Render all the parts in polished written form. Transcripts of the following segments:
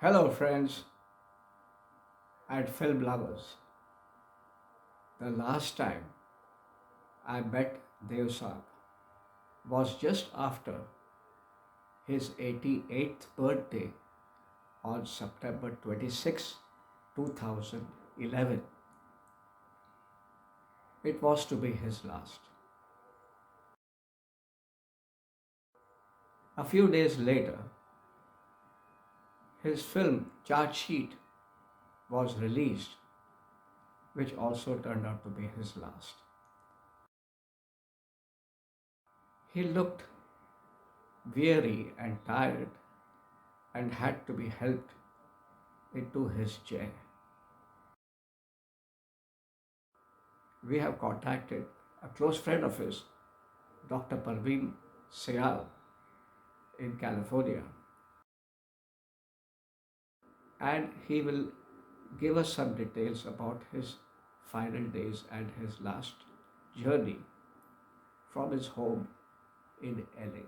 Hello, friends at Film Lovers. The last time I met Dev Saab was just after his 88th birthday on September 26, 2011. It was to be his last. A few days later, his film Charge Sheet was released, which also turned out to be his last. He looked weary and tired and had to be helped into his chair. We have contacted a close friend of his, Dr. Parveen Sayal in California, and he will give us some details about his final days and his last journey from his home in LA.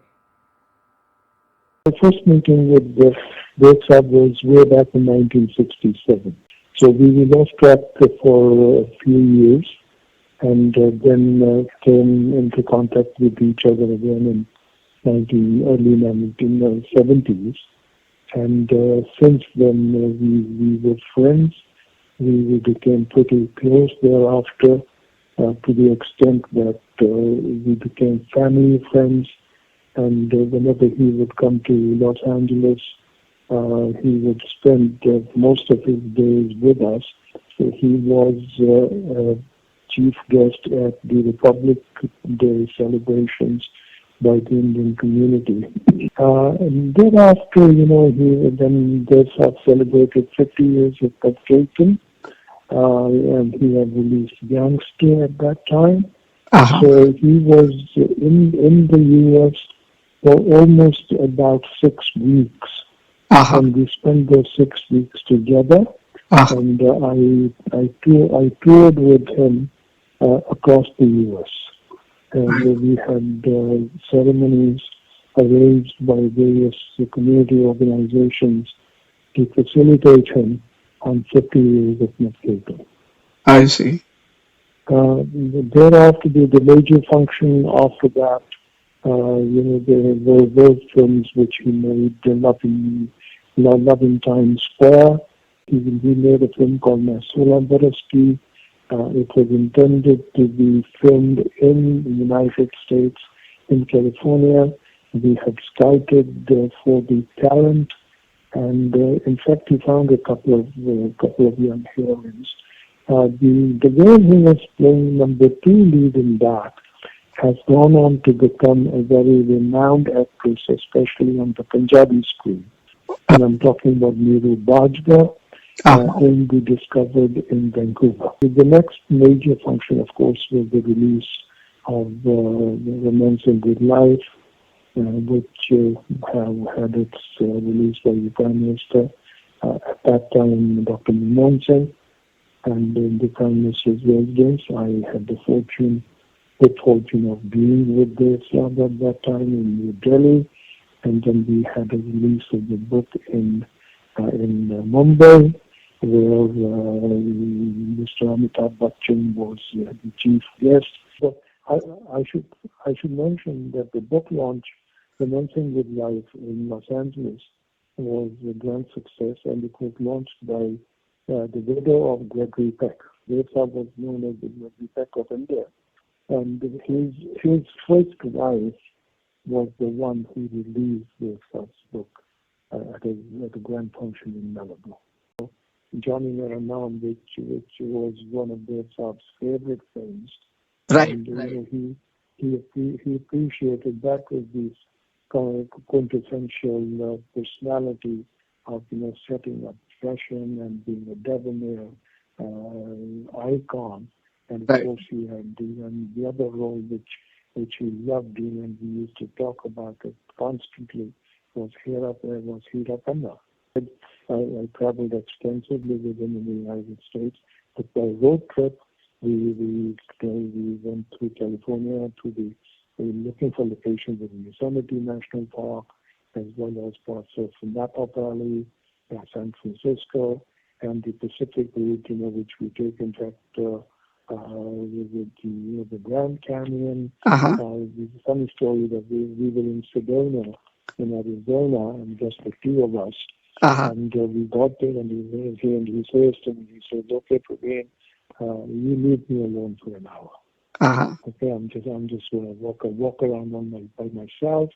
The first meeting with the Sab was way back in 1967. So we lost track for a few years and then came into contact with each other again in early 1970s. And since then we were friends. We became pretty close thereafter to the extent that we became family friends. And whenever he would come to Los Angeles, he would spend most of his days with us. So he was chief guest at the Republic Day celebrations by the Indian community. And thereafter, he then Desktop celebrated 50 years of Cajun, and he had released Youngster at that time. Uh-huh. So he was in the U.S. for almost about 6 weeks, Uh-huh. and we spent those 6 weeks together. Uh-huh. And I toured with him across the U.S. And we had ceremonies arranged by various community organizations to facilitate him on 50 years of Medcato. I see. Thereafter, the major function after that, there were those films which he made, Love in Times Square. He made a film called Masula Baraski. It was intended to be filmed in the United States, in California. We had scouted for the talent, and in fact, we found a couple of young heroines. The girl who was playing number two lead in that has gone on to become a very renowned actress, especially on the Punjabi screen. And I'm talking about Neeru Bajwa, Uh-huh. whom we discovered in Vancouver. The next major function, of course, was the release of Romancing Good Life, which had its release by the Prime Minister at that time, Dr. Manmohan Singh, and in the Prime Minister's residence. I had the good fortune of being with the Islam at that time in New Delhi, and then we had a release of the book in Mumbai, where Mr. Amitabh Bachchan was the chief guest. But I should mention that the book launch, Commencing with Life in Los Angeles, was a grand success, and it was launched by the widow of Gregory Peck. Therefore was known as the Gregory Peck of India. And his first wife was the one who released the first book at a grand function in Malibu. Johnny Naranam, which was one of their Saab's favorite films, Right. and he appreciated that was this quintessential personality of setting up fashion and being a debonair icon. And of Right. course, he had the other role which he loved doing, and we used to talk about it constantly, was Hirapanna. I traveled extensively with him in the United States. But by road trip, we went through California we were looking for locations in Yosemite National Park, as well as parts of Napa Valley, San Francisco, and the Pacific route, which we take. In fact, with the Grand Canyon. There's a funny story that we were in Sedona, in Arizona, and just the two of us. And we got there, and he says to me, he says, "Okay, Praveen, you leave me alone for an hour. Okay, I'm just going to walk around by myself,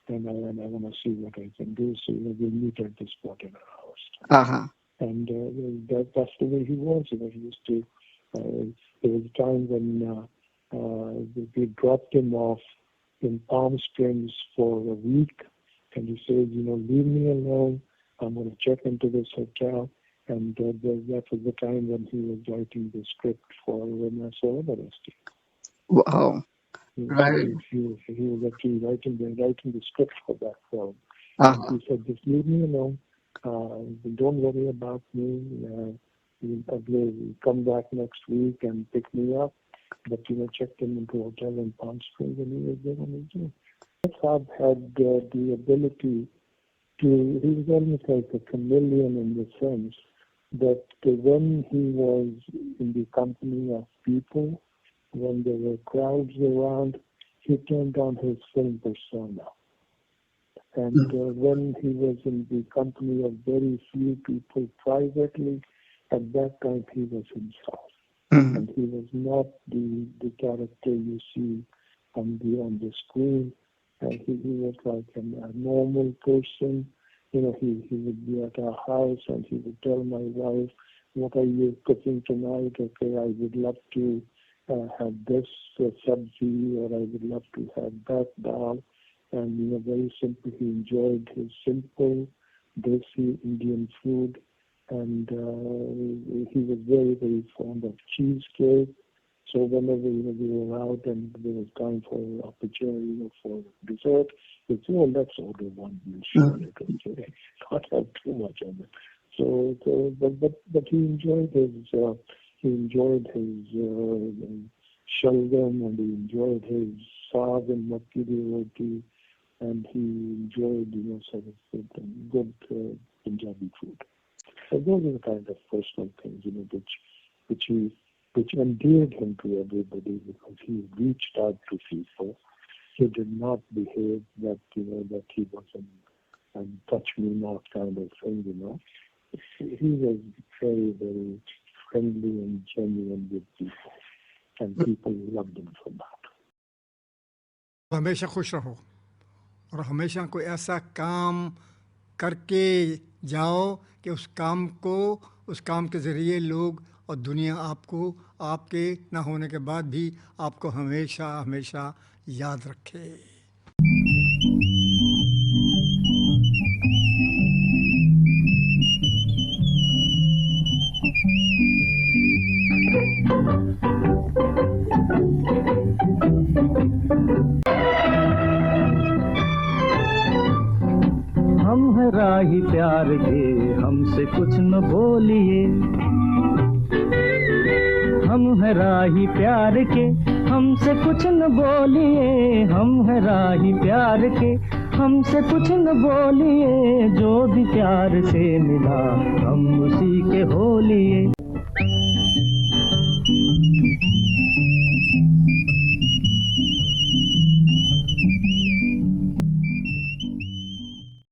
and I want to see what I can do. So we'll meet at this spot in an hour's time." And that's the way he was. He used to. There was a time when we dropped him off in Palm Springs for a week, and he said, "Leave me alone. I'm going to check into this hotel." And that was the time when he was writing the script for Nassau Everest. Wow. Right. He was actually writing the script for that film. He said, "Just leave me alone. Don't worry about me. You'll come back next week and pick me up." But checked him into a hotel in Palm Springs, and he was there on his own. Saab had the ability to. He was almost like a chameleon in the sense that when he was in the company of people, when there were crowds around, he turned on his film persona. And when he was in the company of very few people privately, at that time he was himself. And he was not the character you see on the screen. He was like a normal person. He would be at our house, and he would tell my wife, "What are you cooking tonight? Okay, I would love to have this sabzi, or I would love to have that dal." And very simple. He enjoyed his simple, desi Indian food, and he was very, very fond of cheesecake. So whenever we were out and there was time for opportunity for dessert, he'd say, "Oh, let's order one and share it. Okay, not have too much of it." So but he enjoyed his shalgam, and he enjoyed his saag and makki di roti, and he enjoyed sort of good Punjabi food. So those are the kind of personal things which endeared him to everybody, because he reached out to people. He did not behave that he was a touch me not kind of thing. He was very, very friendly and genuine with people, and people loved him for that. हमेशा खुश रहो और हमेशा कोई ऐसा काम करके जाओ कि उस काम के ज़रिए लोग और दुनिया आपके ना होने के बाद भी आपको हमेशा हमेशा याद रखे। हम हैं राही प्यार के, हमसे कुछ न बोलिए। हम हैं राही प्यार के, हमसे कुछ न बोलिए। हम हैं राही प्यार के, हमसे कुछ न बोलिए। जो भी प्यार से मिला हम उसी के हो लिए।